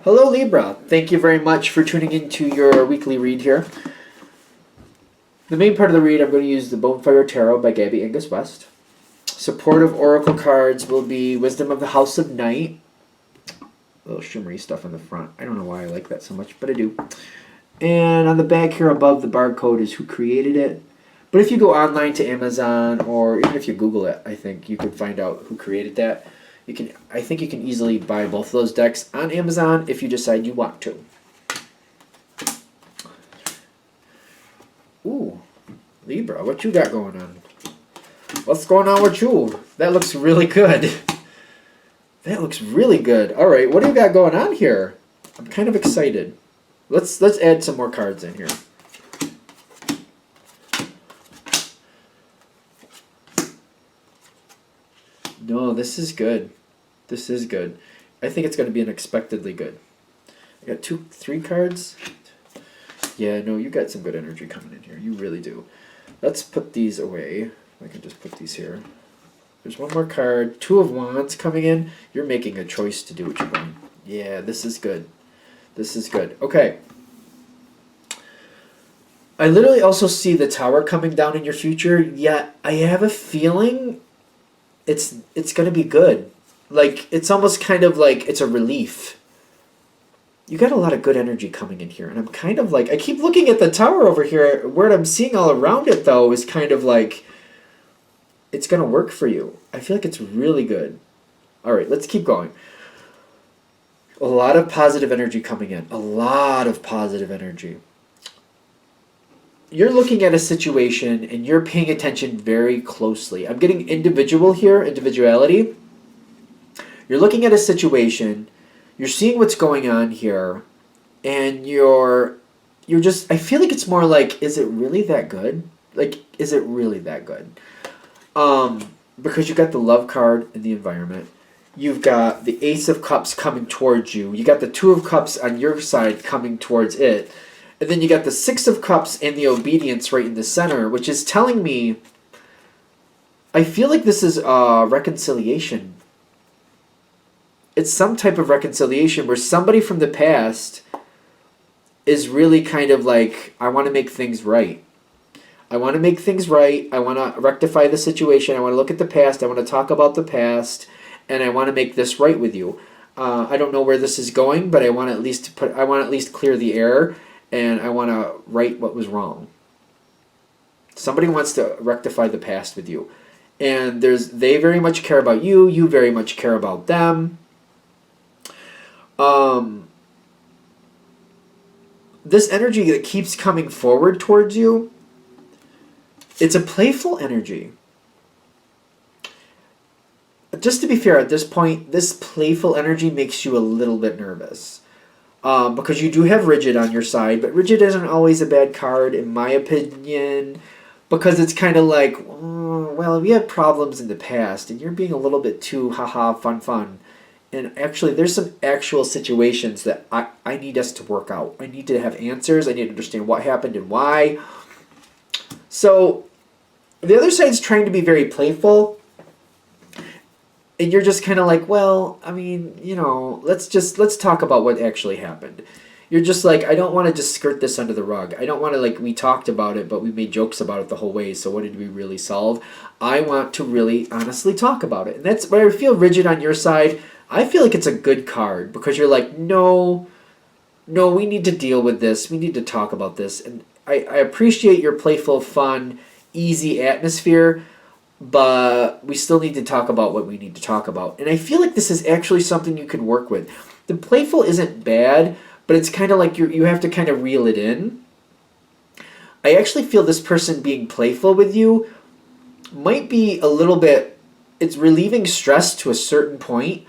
Hello Libra, thank you very much for tuning into your weekly read here. The main part of the read, I'm going to use the Bonefire Tarot by Gabby Angus West. Supportive oracle cards will be Wisdom of the House of Night. A little shimmery stuff on the front. I don't know why I like that so much, but I do. And on the back here above the barcode is who created it. But if you go online to Amazon, or even if you Google it, I think you could find out who created that. I think you can easily buy both of those decks on Amazon if you decide you want to. Ooh, Libra, what you got going on? What's going on with you? That looks really good. That looks really good. All right, what do you got going on here? I'm kind of excited. Let's add some more cards in here. No, this is good. This is good. I think it's going to be unexpectedly good. I got 3 cards. Yeah, no, you got some good energy coming in here. You really do. Let's put these away. I can just put these here. There's one more card. 2 of Wands coming in. You're making a choice to do what you're doing. Yeah, this is good. This is good. Okay. I literally also see the Tower coming down in your future, yet I have a feeling it's going to be good. Like, it's almost kind of like it's a relief. You got a lot of good energy coming in here, and I'm kind of like, I keep looking at the Tower over here. What I'm seeing all around it, though, is kind of like it's going to work for you. I feel like it's really good. All right, let's keep going. A lot of positive energy coming in. A lot of positive energy. You're looking at a situation and you're paying attention very closely. I'm getting individual here, individuality. You're looking at a situation, you're seeing what's going on here, and you're just, I feel like it's more like, is it really that good? Like, is it really that good? Because you got the Love card in the environment. You've got the Ace of Cups coming towards you. You got the 2 of Cups on your side coming towards it. And then you got the 6 of Cups and the Obedience right in the center, which is telling me, I feel like this is reconciliation. It's some type of reconciliation where somebody from the past is really kind of like, I want to make things right. I want to make things right. I want to rectify the situation. I want to look at the past. I want to talk about the past. And I want to make this right with you. I don't know where this is going, but I want to at least clear the air. And I want to right what was wrong. Somebody wants to rectify the past with you. And they very much care about you. You very much care about them. This energy that keeps coming forward towards you, it's a playful energy. Just to be fair, at this point, this playful energy makes you a little bit nervous. Because you do have Rigid on your side, but Rigid isn't always a bad card, in my opinion, because it's kind of like, well, we had problems in the past, and you're being a little bit too haha, fun. And actually, there's some actual situations that I need us to work out. I need to have answers. I need to understand what happened and why. So, the other side's trying to be very playful. And you're just kind of like, well, I mean, you know, let's talk about what actually happened. You're just like, I don't want to just skirt this under the rug. I don't want to, like, we talked about it, but we made jokes about it the whole way. So what did we really solve? I want to really honestly talk about it. And that's where I feel Rigid on your side. I feel like it's a good card because you're like, no, we need to deal with this. We need to talk about this. And I appreciate your playful, fun, easy atmosphere, but we still need to talk about what we need to talk about. And I feel like this is actually something you can work with. The playful isn't bad, but it's kind of like you have to kind of reel it in. I actually feel this person being playful with you might be a little bit, it's relieving stress to a certain point.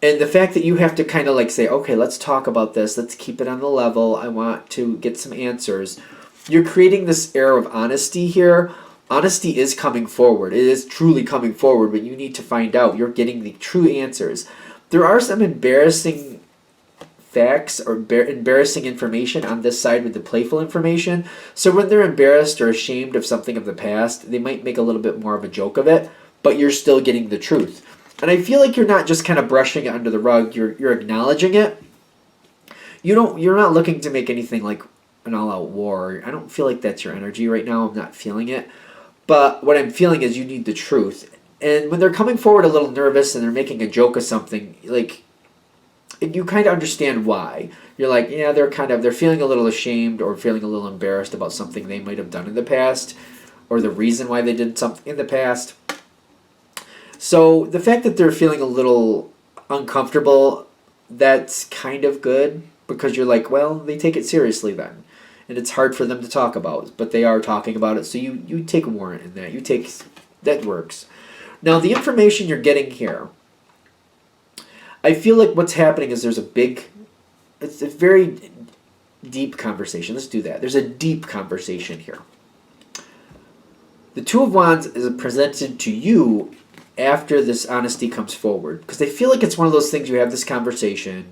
And the fact that you have to kind of like say, okay, let's talk about this. Let's keep it on the level. I want to get some answers. You're creating this air of honesty here. Honesty is coming forward. It is truly coming forward, but you need to find out. You're getting the true answers. There are some embarrassing facts or embarrassing information on this side with the playful information. So when they're embarrassed or ashamed of something of the past, they might make a little bit more of a joke of it, but you're still getting the truth. And I feel like you're not just kind of brushing it under the rug. You're acknowledging it. You're not looking to make anything like an all-out war. I don't feel like that's your energy right now. I'm not feeling it. But what I'm feeling is you need the truth. And when they're coming forward a little nervous and they're making a joke of something, like, you kind of understand why. You're like, yeah, they're feeling a little ashamed or feeling a little embarrassed about something they might have done in the past, or the reason why they did something in the past. So the fact that they're feeling a little uncomfortable, that's kind of good, because you're like, well, they take it seriously then. And it's hard for them to talk about, but they are talking about it, so you take a warrant in that. That works. Now, the information you're getting here, I feel like what's happening is it's a very deep conversation. Let's do that. There's a deep conversation here. The Two of Wands is presented to you after this honesty comes forward, because they feel like it's one of those things. You have this conversation,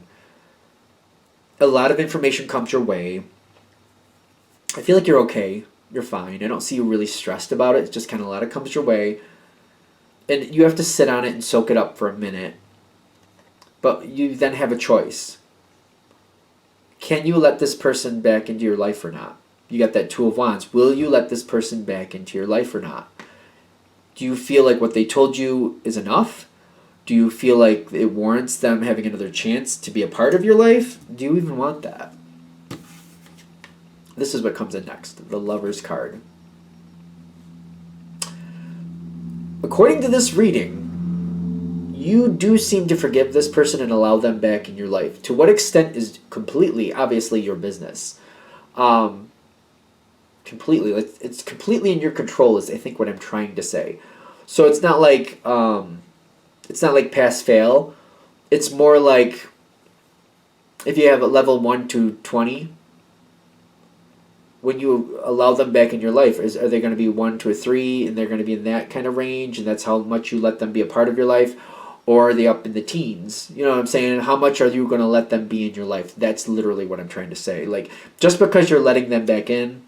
a lot of information comes your way. I feel like you're okay. You're fine. I don't see you really stressed about it. It's just kind of a lot of comes your way. And you have to sit on it and soak it up for a minute. But you then have a choice. Can you let this person back into your life or not? You got that Two of Wands. Will you let this person back into your life or not? Do you feel like what they told you is enough? Do you feel like it warrants them having another chance to be a part of your life? Do you even want that? This is what comes in next, the Lover's card. According to this reading, you do seem to forgive this person and allow them back in your life. To what extent is completely, obviously, your business. Completely. It's completely in your control is, I think, what I'm trying to say. So it's not like pass fail. It's more like if you have a level 1 to 20, when you allow them back in your life, are they going to be 1 to a 3 and they're going to be in that kind of range and that's how much you let them be a part of your life? Or are they up in the teens? You know what I'm saying? How much are you going to let them be in your life? That's literally what I'm trying to say. Like, just because you're letting them back in,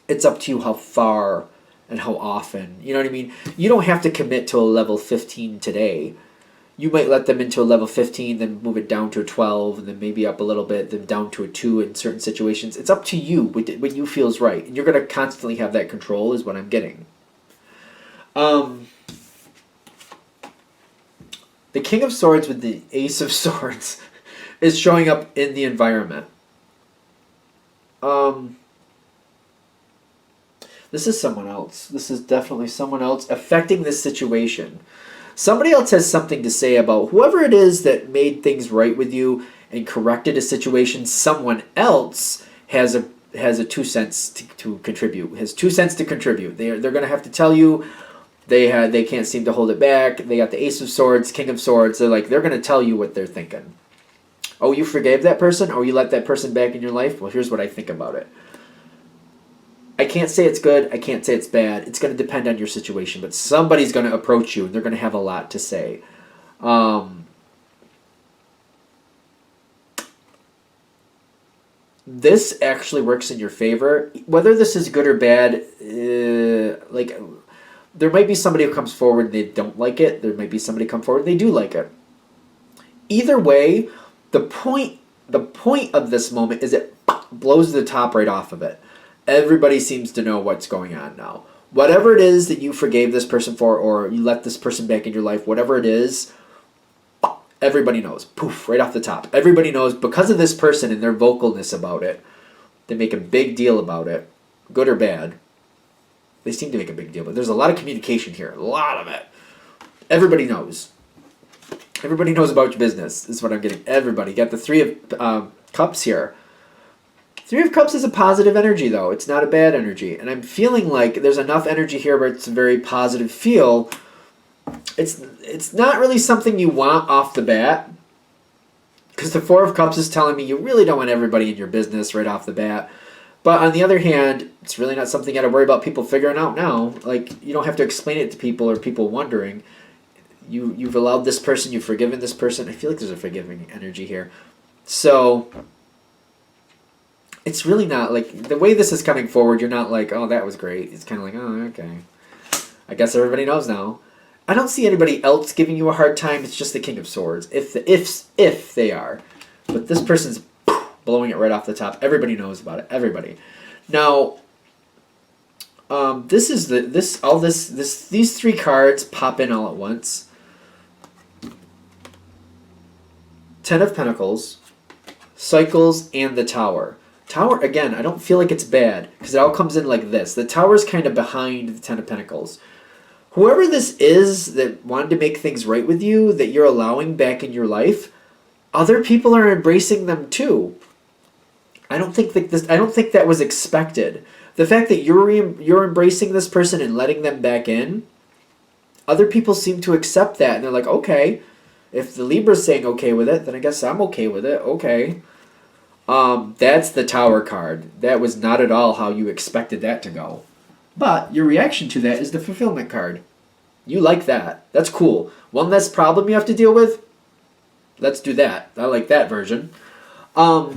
it's up to you how far and how often. You know what I mean? You don't have to commit to a level 15 today. You might let them into a level 15, then move it down to a 12, and then maybe up a little bit, then down to a 2 in certain situations. It's up to you what you feel is right. And you're going to constantly have that control is what I'm getting. The King of Swords with the Ace of Swords is showing up in the environment. This is someone else. This is definitely someone else affecting this situation. Somebody else has something to say about whoever it is that made things right with you and corrected a situation. Someone else has a 2 cents to contribute. Has 2 cents to contribute. They're going to have to tell you. They can't seem to hold it back. They got the Ace of Swords, King of Swords. They're going to tell you what they're thinking. Oh, you forgave that person? Oh, you let that person back in your life? Well, here's what I think about it. I can't say it's good. I can't say it's bad. It's going to depend on your situation. But somebody's going to approach you, and they're going to have a lot to say. This actually works in your favor. Whether this is good or bad, there might be somebody who comes forward and they don't like it. There might be somebody come forward and they do like it. Either way, the point of this moment is it blows the top right off of it. Everybody seems to know what's going on now. Whatever it is that you forgave this person for, or you let this person back in your life, whatever it is, everybody knows. Poof, right off the top. Everybody knows because of this person and their vocalness about it. They make a big deal about it, good or bad. They seem to make a big deal, but there's a lot of communication here. A lot of it. Everybody knows. Everybody knows about your business, is what I'm getting. Everybody. You got the Three of Cups here. Three of Cups is a positive energy, though. It's not a bad energy. And I'm feeling like there's enough energy here where it's a very positive feel. It's not really something you want off the bat. Because the Four of Cups is telling me you really don't want everybody in your business right off the bat. But on the other hand, it's really not something you got to worry about people figuring out now. Like, you don't have to explain it to people or people wondering. You've allowed this person, you've forgiven this person. I feel like there's a forgiving energy here. So it's really not like the way this is coming forward. You're not like, oh, that was great. It's kind of like, oh, okay. I guess everybody knows now. I don't see anybody else giving you a hard time. It's just the King of Swords, if they are. But this person's blowing it right off the top. Everybody knows about it. Everybody. Now, these three cards pop in all at once. Ten of Pentacles, Cycles, and the Tower. Tower, again, I don't feel like it's bad because it all comes in like this. The Tower's kind of behind the Ten of Pentacles. Whoever this is that wanted to make things right with you, that you're allowing back in your life, other people are embracing them too. I don't think that was expected. The fact that you're embracing this person and letting them back in, other people seem to accept that, and they're like, okay, if the Libra's saying okay with it, then I guess I'm okay with it. Okay. That's the Tower card. That was not at all how you expected that to go. But your reaction to that is the Fulfillment card. You like that. That's cool. One less problem you have to deal with? Let's do that. I like that version. The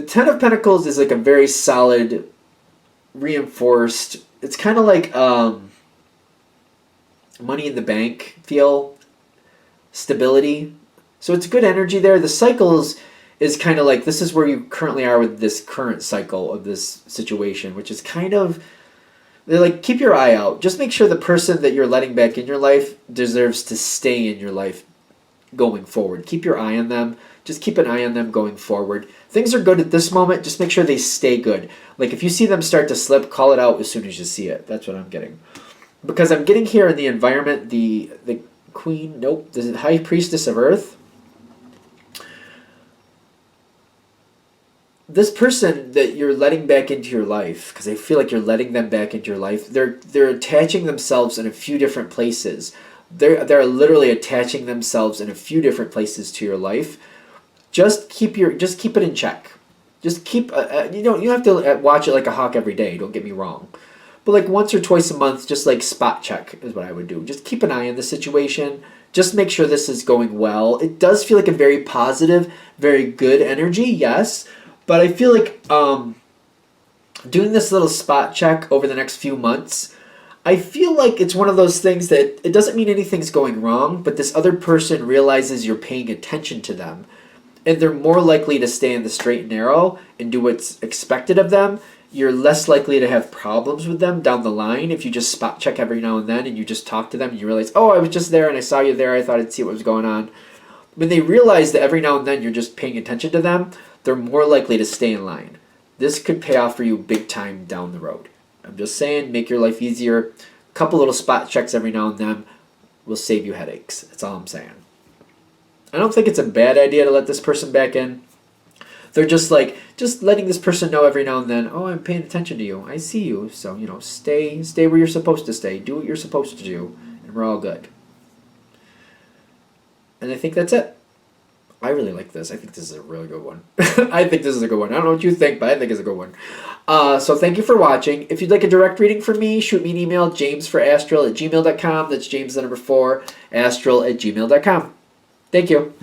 Ten of Pentacles is like a very solid, reinforced, it's kind of like Money in the Bank feel. Stability. So it's good energy there. The Cycles is kind of like, this is where you currently are with this current cycle of this situation, which is kind of, they're like, keep your eye out. Just make sure the person that you're letting back in your life deserves to stay in your life going forward. Keep your eye on them. Just keep an eye on them going forward. Things are good at this moment. Just make sure they stay good. Like if you see them start to slip, call it out as soon as you see it. That's what I'm getting. Because I'm getting here in the environment, the Queen, nope, the High Priestess of Earth. This person that you're letting back into your life, because I feel like you're letting them back into your life, they're attaching themselves in a few different places. They're literally attaching themselves in a few different places to your life. Just keep it in check. Just keep you have to watch it like a hawk every day. Don't get me wrong. But like once or twice a month, just like spot check is what I would do. Just keep an eye on the situation. Just make sure this is going well. It does feel like a very positive, very good energy, yes. But I feel like doing this little spot check over the next few months, I feel like it's one of those things that it doesn't mean anything's going wrong, but this other person realizes you're paying attention to them. And they're more likely to stay in the straight and narrow and do what's expected of them. You're less likely to have problems with them down the line if you just spot check every now and then and you just talk to them and you realize, oh, I was just there and I saw you there. I thought I'd see what was going on. When they realize that every now and then you're just paying attention to them, they're more likely to stay in line. This could pay off for you big time down the road. I'm just saying, make your life easier. A couple little spot checks every now and then will save you headaches. That's all I'm saying. I don't think it's a bad idea to let this person back in. They're just letting this person know every now and then, oh, I'm paying attention to you. I see you. So, stay where you're supposed to stay. Do what you're supposed to do. And we're all good. And I think that's it. I really like this. I think this is a really good one. I think this is a good one. I don't know what you think, but I think it's a good one. So thank you for watching. If you'd like a direct reading from me, shoot me an email, jamesforastral@gmail.com. That's James the number 4, astral@gmail.com. Thank you.